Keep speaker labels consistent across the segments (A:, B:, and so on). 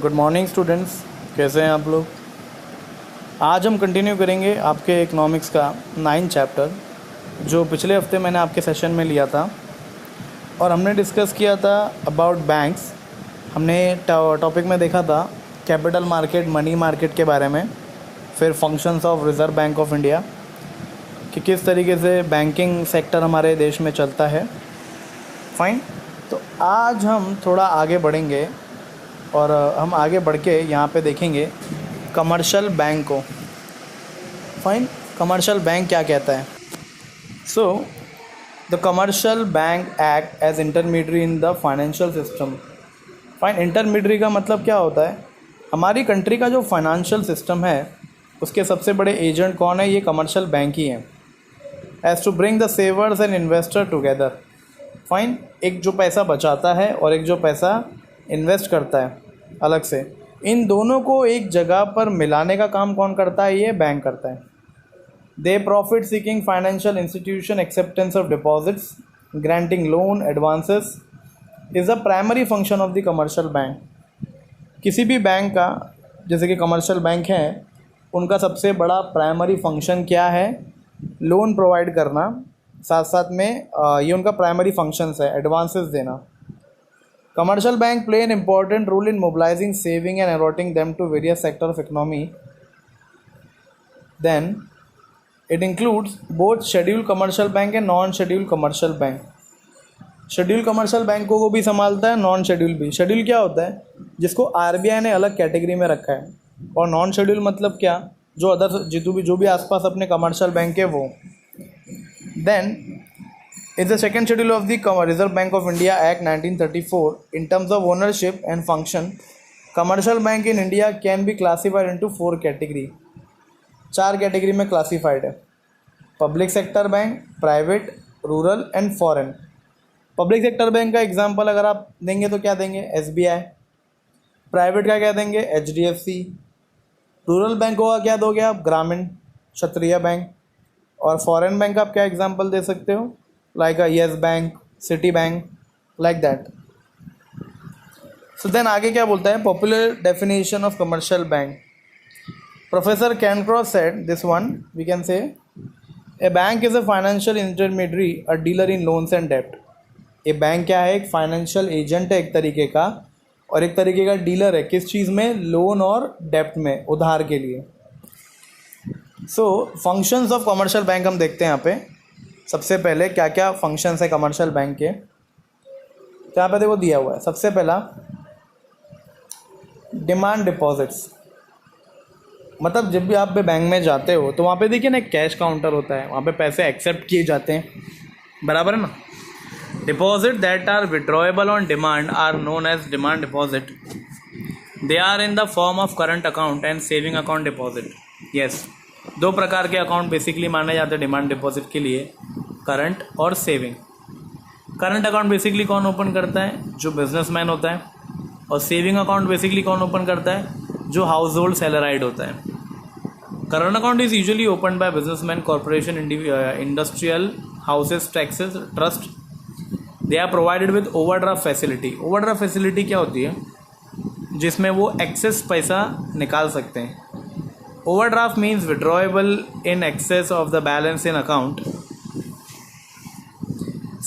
A: Good morning students, कैसे हैं आप लोग। आज हम कंटिन्यू करेंगे आपके इकोनॉमिक्स का 9 चैप्टर जो पिछले हफ्ते मैंने आपके सेशन में लिया था और हमने डिस्कस किया था अबाउट बैंक्स। हमने टॉपिक में देखा था कैपिटल मार्केट, मनी मार्केट के बारे में, फिर functions of reserve bank of India कि किस तरीके से बैंकिंग सेक्टर हमारे देश में चलता है। फाइन, तो आज हम थोड़ा आगे बढ़ेंगे और हम आगे बढ़ के यहाँ पे देखेंगे कमर्शियल बैंक को। फाइन, कमर्शियल बैंक क्या कहता है। So the commercial bank act as intermediary in the financial system. Fine, intermediary का मतलब क्या होता है, हमारी कंट्री का जो फाइनेंशियल सिस्टम है उसके सबसे बड़े एजेंट कौन है, ये कमर्शियल बैंक ही हैं। As to bring the savers and investor together. Fine, एक जो पैसा बचाता है और एक जो पैसा इन्वेस्ट करता है अलग से, इन दोनों को एक जगह पर मिलाने का काम कौन करता है, ये बैंक करता है। They profit seeking financial institution acceptance of deposits granting loan advances is the primary function of the commercial bank. किसी भी बैंक का, जैसे कि कमर्शियल बैंक हैं, उनका सबसे बड़ा प्राइमरी फंक्शन क्या है, लोन प्रोवाइड करना। साथ साथ में ये उनका प्राइमरी फंक्शंस है, एडवांसेस देना। Commercial bank play an important role in mobilizing saving and allotting them to various sectors of economy. Then it includes both scheduled commercial bank and non-scheduled commercial bank. Schedule commercial बैंकों को भी संभालता है, non schedule भी। Schedule क्या होता है, जिसको आरबीआई ने अलग कैटेगरी में रखा है, और नॉन शेड्यूल मतलब क्या, जो अदर जो भी आसपास अपने कमर्शियल बैंक है वो। Then is the second schedule of the Reserve Bank of India Act 1934. In terms of ownership and function, commercial bank in India can be classified into 4 category. 4 category में classified है। Public sector bank, private, rural and foreign. Public sector bank का example अगर आप देंगे तो क्या देंगे, SBI. Private का क्या देंगे, एचडीएफसी। रूरल बैंकों का क्या दोगे आप, ग्रामीण, क्षत्रिय बैंक। और फॉरेन बैंक आप क्या एग्जांपल दे सकते हो, like a yes bank, city bank, like that. So then आगे क्या बोलता है, popular definition of commercial bank. Professor Cancross said this one, we can say a bank is a financial intermediary, a dealer in loans and debt. ये bank क्या है, एक financial agent है एक तरीके का, और एक तरीके का डीलर है, किस चीज़ में, लोन और डेप्ट में, उधार के लिए। सो फंक्शंस ऑफ कमर्शियल बैंक हम देखते हैं यहाँ पे। सबसे पहले क्या क्या फंक्शंस है कमर्शियल बैंक के, तो यहाँ पे देखो दिया हुआ है। सबसे पहला डिमांड डिपॉजिट्स, मतलब जब भी आप बैंक में जाते हो तो वहाँ पे देखिए ना, एक कैश काउंटर होता है, वहाँ पे पैसे एक्सेप्ट किए जाते हैं, बराबर है ना। Deposit that are withdrawable on demand are known as demand deposit. They are in the form of current account and saving account deposit. Yes, 2 प्रकार के अकाउंट बेसिकली माने जाते हैं डिमांड डिपॉजिट के लिए, करंट और सेविंग। करंट अकाउंट बेसिकली कौन open करता है, जो बिजनेसमैन होता है, और सेविंग अकाउंट बेसिकली कौन ओपन करता है, जो हाउस होल्ड सैलराइड होता है। Current account is usually open by businessman, corporation, industrial houses, taxes, trust. They are provided with overdraft facility. Overdraft facility क्या होती है, जिसमें वो एक्सेस पैसा निकाल सकते हैं। Overdraft means withdrawable in excess of the balance in account.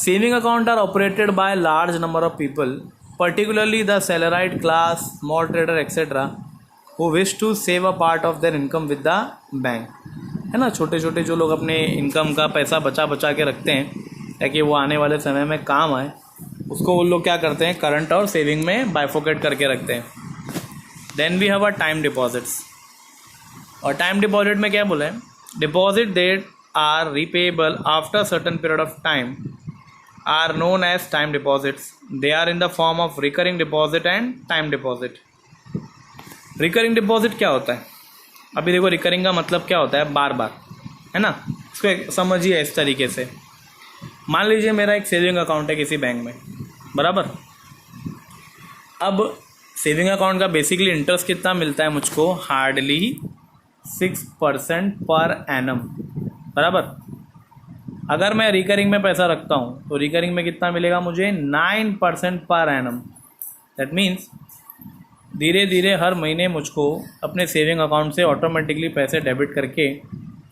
A: Saving account are operated by a large number of people, particularly the salaried class, small trader, etc., who wish to save a part of their income with the bank. है ना, छोटे छोटे जो लोग अपने income का पैसा बचा के रखते हैं ताकि वो आने वाले समय में काम आए, उसको वो लोग क्या करते हैं, करंट और सेविंग में बाइफोकेट करके रखते हैं। Then we have a time deposits. और टाइम डिपॉजिट में क्या बोला है, deposit that are repayable after certain period of time are known as time deposits. They are in the form of recurring deposit and time deposit. Recurring deposit क्या होता है, अभी देखो रिकरिंग का मतलब क्या होता है, बार बार, है ना। इसको समझिए इस तरीके से, मान लीजिए मेरा एक सेविंग अकाउंट है किसी बैंक में, बराबर। अब सेविंग अकाउंट का बेसिकली इंटरेस्ट कितना मिलता है मुझको, हार्डली 6% पर एनम, बराबर। अगर मैं रिकरिंग में पैसा रखता हूँ तो रिकरिंग में कितना मिलेगा मुझे, 9% पर एनम। दैट मीन्स धीरे धीरे हर महीने मुझको अपने सेविंग अकाउंट से ऑटोमेटिकली पैसे डेबिट करके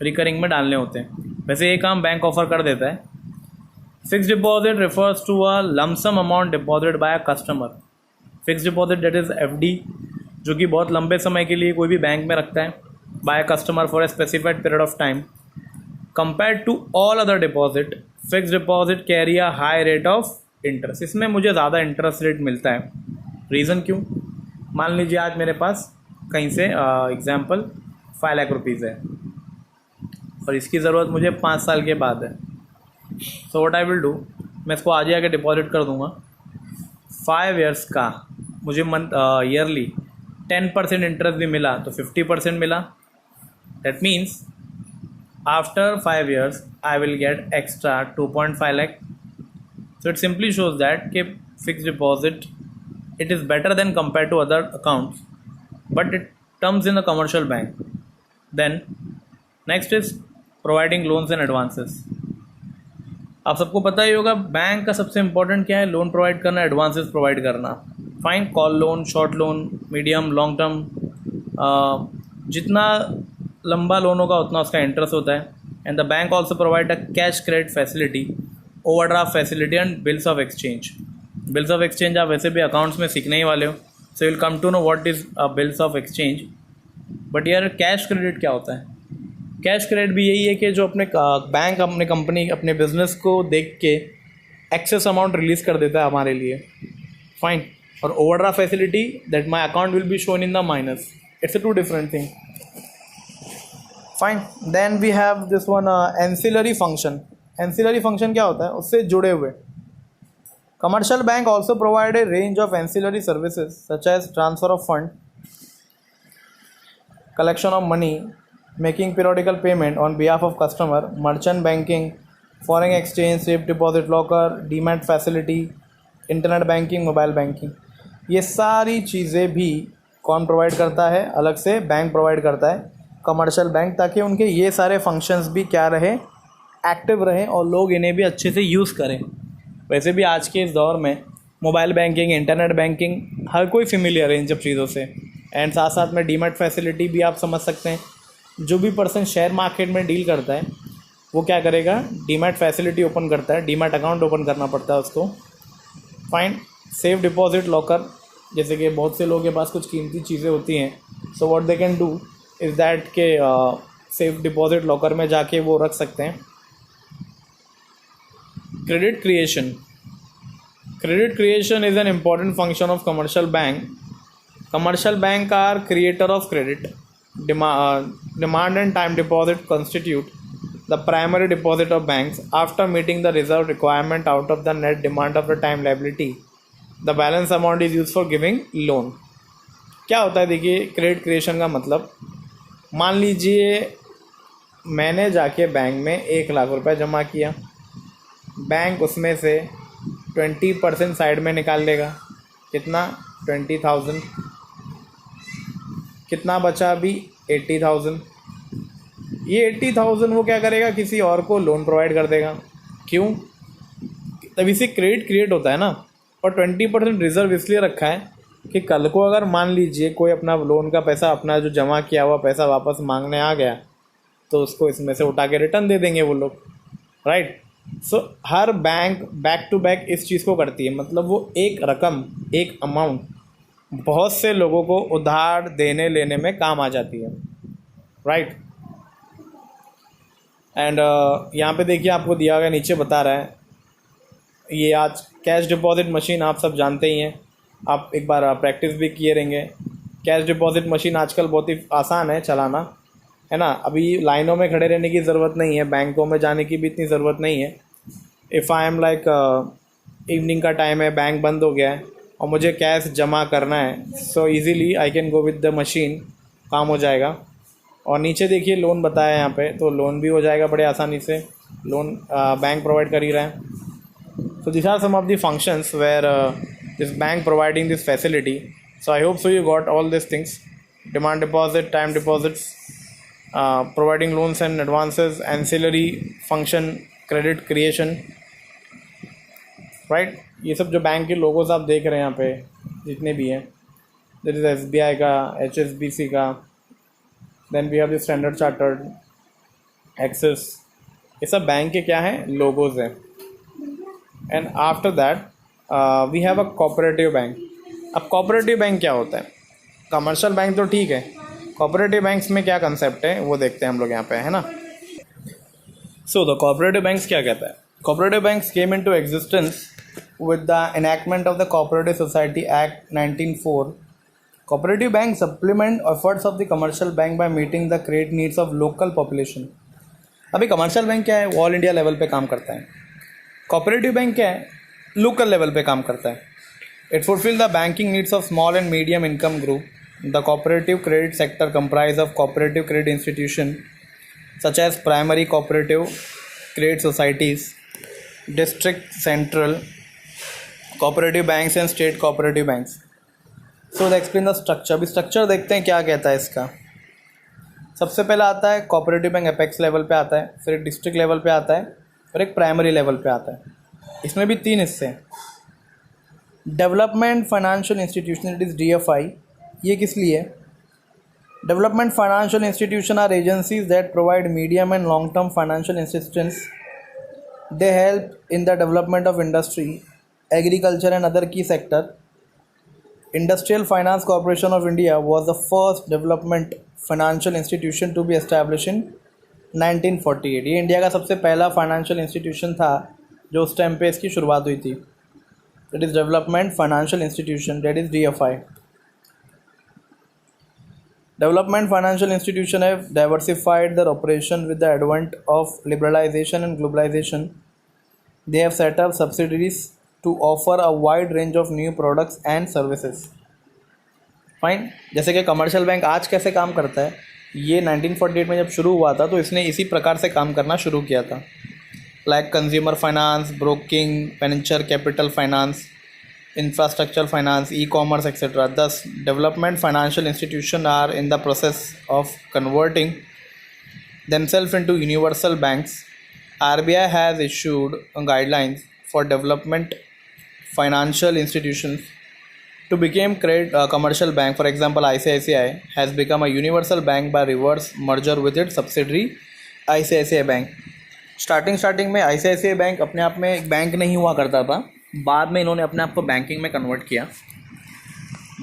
A: रिकरिंग में डालने होते हैं। वैसे ये काम बैंक ऑफर कर देता है। Fix deposit refers to a lump sum amount deposit by a customer. Fix deposit that is FD, जो कि बहुत लंबे समय के लिए कोई भी बैंक में रखता है, by a customer for a specified period of time. Compare to all other deposit, fix deposit carry a high rate of interest. इसमें मुझे ज़्यादा इंटरेस्ट रेट मिलता है। रीज़न क्यों? मान लीजिए आज मेरे पास कहीं से एग्जाम्पल 5 लाख रुपीज़ है और इसकी ज़रूरत मुझे 5 साल के बाद है। So what I will do, मैं इसको आज ही आके डिपॉजिट कर दूंगा। 5 ईयर्स का मुझे ईयरली 10% इंटरेस्ट भी मिला तो 50% मिला। That means after 5 years I will get extra 2.5 lakh. So it simply shows that कि fixed deposit it is better than compared to other accounts, but it comes in a commercial bank. Then next is providing loans and advances. आप सबको पता ही होगा bank का सबसे important क्या है, loan provide करना, एडवांसेस प्रोवाइड करना। Fine, call loan, short loan, medium, long term, जितना लंबा लोन होगा उतना उसका इंटरेस्ट होता है। And the bank also provide a cash credit facility, overdraft facility and bills of exchange. Bills of exchange आप वैसे भी अकाउंट्स में सीखने ही वाले हो, so will come to know what is bills of exchange. But यार कैश क्रेडिट क्या होता है? कैश क्रेडिट भी यही है कि जो अपने बैंक अपने कंपनी अपने बिजनेस को देख के एक्सेस अमाउंट रिलीज़ कर देता है हमारे लिए। फाइन। और overdraft facility that my account will be shown in the minus. It's a two different thing. Fine. Then we have this one ancillary function. Ancillary function क्या होता है? उससे जुड़े हुए। Commercial bank also provide a range of ancillary services such as transfer of fund, collection of money, making periodical payment on behalf of customer, merchant banking, foreign exchange, safe deposit locker, demat facility, internet banking, mobile banking। ये सारी चीज़ें भी कौन provide करता है? अलग से bank provide करता है, कमर्शियल बैंक, ताकि उनके ये सारे फंक्शंस भी क्या रहे, एक्टिव रहें और लोग इन्हें भी अच्छे से यूज़ करें। वैसे भी आज के इस दौर में मोबाइल बैंकिंग, इंटरनेट बैंकिंग हर कोई फेमिलियर है इन सब चीज़ों से। एंड साथ साथ में डीमैट फैसिलिटी भी आप समझ सकते हैं। जो भी पर्सन शेयर मार्केट में डील करता है वो क्या करेगा? डीमैट फैसिलिटी ओपन करता है, डीमैट अकाउंट ओपन करना पड़ता है उसको। फाइन। सेफ डिपॉजिट लॉकर, जैसे कि बहुत से लोगों के पास कुछ कीमती चीज़ें होती हैं, so what they can do is that के सेफ डिपॉजिट लॉकर में जाके वो रख सकते हैं। Credit creation. Credit creation is an important function of commercial bank. Commercial bank are creator of credit. Demand and time deposit constitute the primary deposit of banks. After meeting the reserve requirement out of the net demand of the time liability, the balance amount is used for giving loan. क्या होता है? देखिए, credit creation का मतलब, मान लीजिए मैंने जाके बैंक में 1 लाख रुपए जमा किया, बैंक उसमें से 20% साइड में निकाल लेगा। कितना? 20,000। कितना बचा अभी? 80,000। ये 80,000 वो क्या करेगा? किसी और को लोन प्रोवाइड कर देगा। क्यों? तभी से क्रेडिट क्रिएट होता है ना। और 20% रिजर्व इसलिए रखा है कि कल को अगर मान लीजिए कोई अपना लोन का पैसा, अपना जो जमा किया हुआ पैसा वापस मांगने आ गया तो उसको इसमें से उठा के रिटर्न दे देंगे वो लोग, राइट। सो हर बैंक बैक टू बैक इस चीज़ को करती है, मतलब वो एक रकम, एक अमाउंट बहुत से लोगों को उधार देने लेने में काम आ जाती है, राइट। एंड यहाँ पे देखिए आपको दिया गया, नीचे बता रहा है, ये आज कैश डिपॉजिट मशीन आप सब जानते ही हैं, आप एक बार प्रैक्टिस भी किए रहेंगे। कैश डिपॉजिट मशीन आजकल बहुत ही आसान है चलाना, है ना। अभी लाइनों में खड़े रहने की ज़रूरत नहीं है, बैंकों में जाने की भी इतनी ज़रूरत नहीं है। If I am like evening का टाइम है, बैंक बंद हो गया है और मुझे कैश जमा करना है, so easily I can go with the machine, काम हो जाएगा। और नीचे देखिए लोन बताया यहाँ पे, तो लोन भी हो जाएगा बड़े आसानी से, लोन बैंक प्रोवाइड कर ही रहा है। So this are some of the functions where this bank providing this facility. So I hope so you got all this things: demand deposit, time deposits, providing loans and advances, ancillary function, credit creation, right. ये सब जो bank के logos आप देख रहे हैं यहाँ पे जितने भी हैं, देयर इज SBI का, HSBC का, then we have the standard chartered, axis, ये सब बैंक के क्या हैं, लोगोज हैं। And after that we have a cooperative bank. अब कोऑपरेटिव बैंक क्या होता है? कमर्शियल बैंक तो ठीक है, कोऑपरेटिव बैंक्स में क्या कंसेप्ट है वो देखते हैं हम लोग यहाँ पे, है ना। सो द कोऑपरेटिव बैंक्स क्या कहता है? Cooperative banks came into existence with the enactment of the cooperative society act 1904। Cooperative bank supplement efforts of the commercial bank by meeting the credit needs of local population. अभी commercial bank क्या है? वो all India level पे काम करता है। Cooperative bank क्या है? लोकल लेवल पे काम करता है। It fulfil the banking needs of small and medium income group. The cooperative credit sector comprise of cooperative credit institution such as primary cooperative credit societies, district central cooperative banks and state cooperative banks. So let's explain the structure। अभी structure देखते हैं क्या कहता है इसका। सबसे पहला आता है कोऑपरेटिव बैंक एपेक्स लेवल पे आता है, फिर एक डिस्ट्रिक्ट लेवल पे आता है और एक प्राइमरी लेवल पे आता है। इसमें भी 3 हिस्से हैं। Development financial institution, it is DFI। ये किस लिए? Development financial institution are agencies that provide medium and long term financial assistance. They help in the development of industry, agriculture and other key sector. Industrial finance corporation of India was the first development financial institution to be establish in 1948। ये India का सबसे पहला financial institution था जो उस time पे इसकी शुरुआत हुई थी। That is development financial institution, that is DFI। Development financial institutions have diversified their operation with the advent of liberalization and globalization. They have set up subsidiaries to offer a wide range of new products and services. Fine। जैसे कि commercial bank आज कैसे काम करता है, ये 1948 में जब शुरू हुआ था तो इसने इसी प्रकार से काम करना शुरू किया था। Like consumer finance, broking, venture capital finance, infrastructure finance, e-commerce, etc. Thus, development financial institutions are in the process of converting themselves into universal banks. RBI has issued guidelines for development financial institutions to become commercial bank. For example, ICICI has become a universal bank by reverse merger with its subsidiary ICICI Bank. Starting में ICICI bank अपने आप में एक bank नहीं हुआ करता था, बाद में इन्होंने अपने आप को बैंकिंग में कन्वर्ट किया।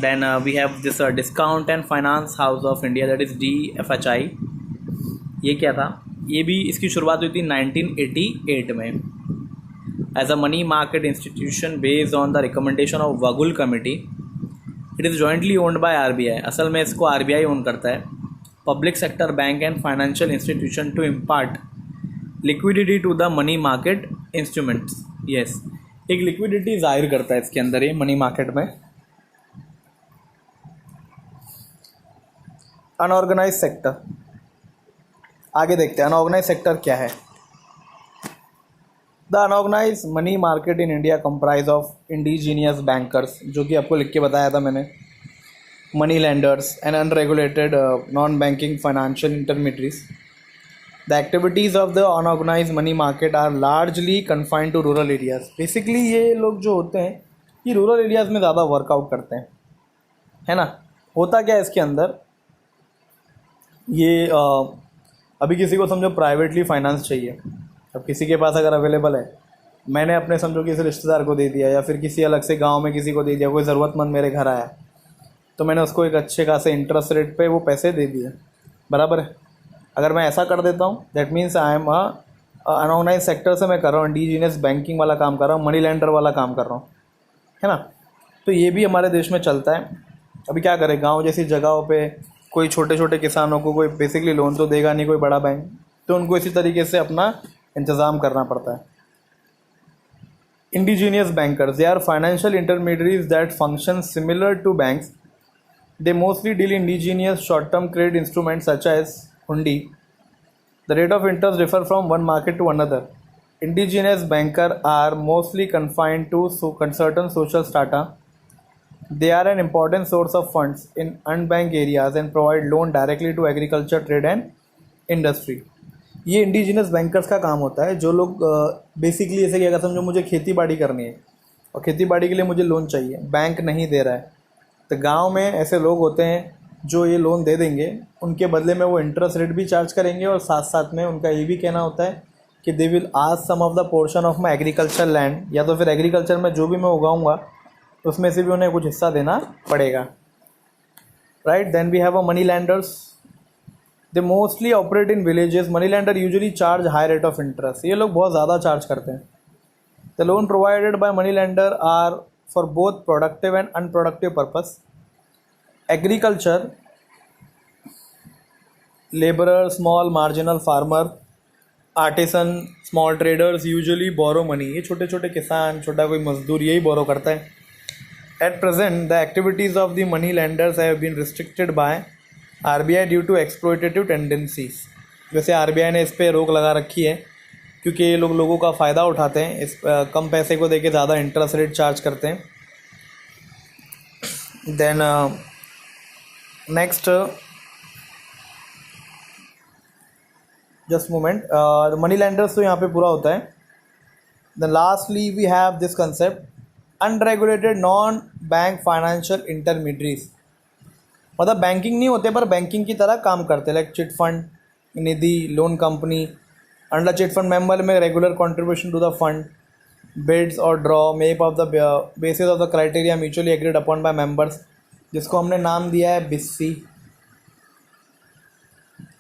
A: Then we have this discount and finance house of India, that is DFHI। ये क्या था? ये भी इसकी शुरुआत हुई थी 1988 में as a money market institution based on the recommendation of Vaghul committee. It is jointly owned by RBI। असल में इसको RBI ओन करता है। Public sector bank and financial institution to impart liquidity to the money market instruments. Yes, एक liquidity जाहिर करता है इसके अंदर ये मनी मार्केट में। अनऑर्गेनाइज सेक्टर, आगे देखते हैं अनऑर्गेनाइज सेक्टर क्या है। The unorganised money market in India comprise of indigenous bankers, जो कि आपको लिख के बताया था मैंने, money landers and unregulated non banking financial intermediaries. The activities of the unorganized money market are largely confined to rural areas. Basically ये लोग जो होते हैं ये रूरल एरियाज़ में ज़्यादा वर्कआउट करते हैं, है ना। होता क्या है इसके अंदर, ये अभी किसी को समझो प्राइवेटली फाइनेंस चाहिए, अब किसी के पास अगर अवेलेबल है, मैंने अपने समझो किसी रिश्तेदार को दे दिया या फिर किसी अलग से गांव में किसी को दे दिया, कोई ज़रूरतमंद मेरे घर आया तो मैंने उसको एक अच्छे खासे इंटरेस्ट रेट पे वो पैसे दे दिए, बराबर है। अगर मैं ऐसा कर देता हूँ that means I am unorganise sector से मैं कर रहा हूँ, इंडिजीनियस बैंकिंग वाला काम कर रहा हूँ, मनी लैंडर वाला काम कर रहा हूँ, है ना। तो ये भी हमारे देश में चलता है। अभी क्या करें, गांव जैसी जगहों पे कोई छोटे छोटे किसानों को कोई बेसिकली लोन तो देगा नहीं कोई बड़ा बैंक, तो उनको इसी तरीके से अपना इंतज़ाम करना पड़ता है। Indigenous bankers, they are financial intermediaries that function similar to banks. They mostly deal indigenous short term credit instruments such as hundi. The rate of interest differ from one market to another. Indigenous bankers are mostly confined to certain social strata. They are an important source of funds in unbanked areas and provide loan directly to agriculture, trade and industry. ये indigenous bankers का काम होता है, जो लोग basically ऐसे क्या समझो मुझे खेती बाड़ी करनी है और खेती बाड़ी के लिए मुझे लोन चाहिए, बैंक नहीं दे रहा है, तो गांव में ऐसे लोग होते हैं जो ये लोन दे देंगे, उनके बदले में वो इंटरेस्ट रेट भी चार्ज करेंगे और साथ साथ में उनका ये भी कहना होता है कि they will ask some of the portion of my agriculture land, या तो फिर एग्रीकल्चर में जो भी मैं उगाऊंगा उसमें से भी उन्हें कुछ हिस्सा देना पड़ेगा, right. Then we have a money lenders, they mostly operate in villages. Money lender usually charge high rate of interest, ये लोग बहुत ज़्यादा चार्ज करते हैं। The loan provided by money lender are for both productive and unproductive purpose. Agriculture, labourer, small marginal farmer, artisan, small traders usually borrow money, ये छोटे छोटे किसान, छोटा कोई मजदूर यही बोरो करता है। At present the activities of the money lenders have been restricted by RBI due to exploitative tendencies. वैसे RBI ने इस पर रोक लगा रखी है क्योंकि ये लोग लोगों का फ़ायदा उठाते हैं, इस कम पैसे को देके ज़्यादा इंटरेस्ट रेट चार्ज करते हैं। Then next, just moment, money lenders तो यहाँ पे पूरा होता है। Then lastly we have this concept unregulated non bank financial intermediates, मतलब बैंकिंग नहीं होते पर बैंकिंग की तरह काम करते हैं, like chit fund, nidhi, loan company. Under chit fund member में regular contribution to the fund, bids और ड्रॉ मेप of the basis of the criteria mutually agreed upon by members, जिसको हमने नाम दिया है बिस्सी।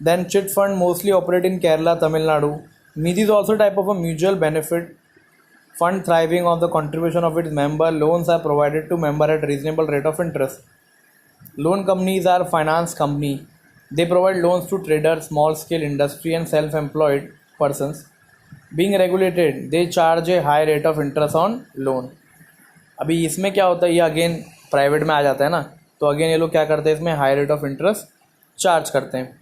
A: Then chit fund mostly operate in Kerala, Tamil Nadu. Nidhi is also type of a mutual benefit fund thriving of the contribution of its member. Loans are provided to member at reasonable rate of interest. Loan companies are finance company. They provide loans to traders, small scale industry and self-employed persons. Being regulated, they charge a high rate of interest on loan. अभी इसमें क्या होता है, ये again private में आ जाता है ना, तो अगेन ये लोग क्या करते हैं, इसमें high rate of interest charge करते हैं।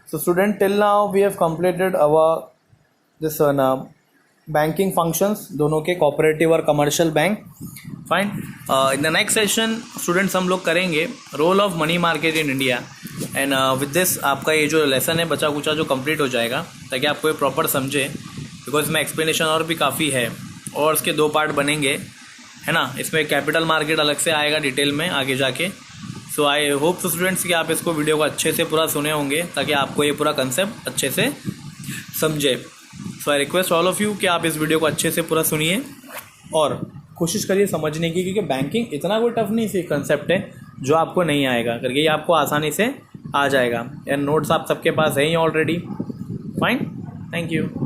A: So student, till now we have completed our this banking functions, दोनों के कोऑपरेटिव और commercial bank. Fine, in the next session students हम लोग करेंगे role of money market in India. And with this आपका ये जो लेसन है बचा कुचा जो कंप्लीट हो जाएगा, ताकि आपको ये प्रॉपर समझे, बिकॉज इसमें एक्सप्लेनेशन और भी काफ़ी है और इसके 2 पार्ट बनेंगे, है ना। इसमें कैपिटल मार्केट अलग से आएगा डिटेल में आगे जाके। सो आई होप तो स्टूडेंट्स कि आप इसको वीडियो को अच्छे से पूरा सुने होंगे, ताकि आपको ये पूरा कंसेप्ट अच्छे से समझे। So I request all of you कि आप इस वीडियो को अच्छे से पूरा सुनिए और कोशिश करिए समझने की, क्योंकि बैंकिंग इतना कोई टफ नहीं सी कंसेप्ट है जो आपको नहीं आएगा, करके ये आपको आसानी से आ जाएगा। एंड नोट्स आप सबके पास है ही ऑलरेडी। Fine, thank you.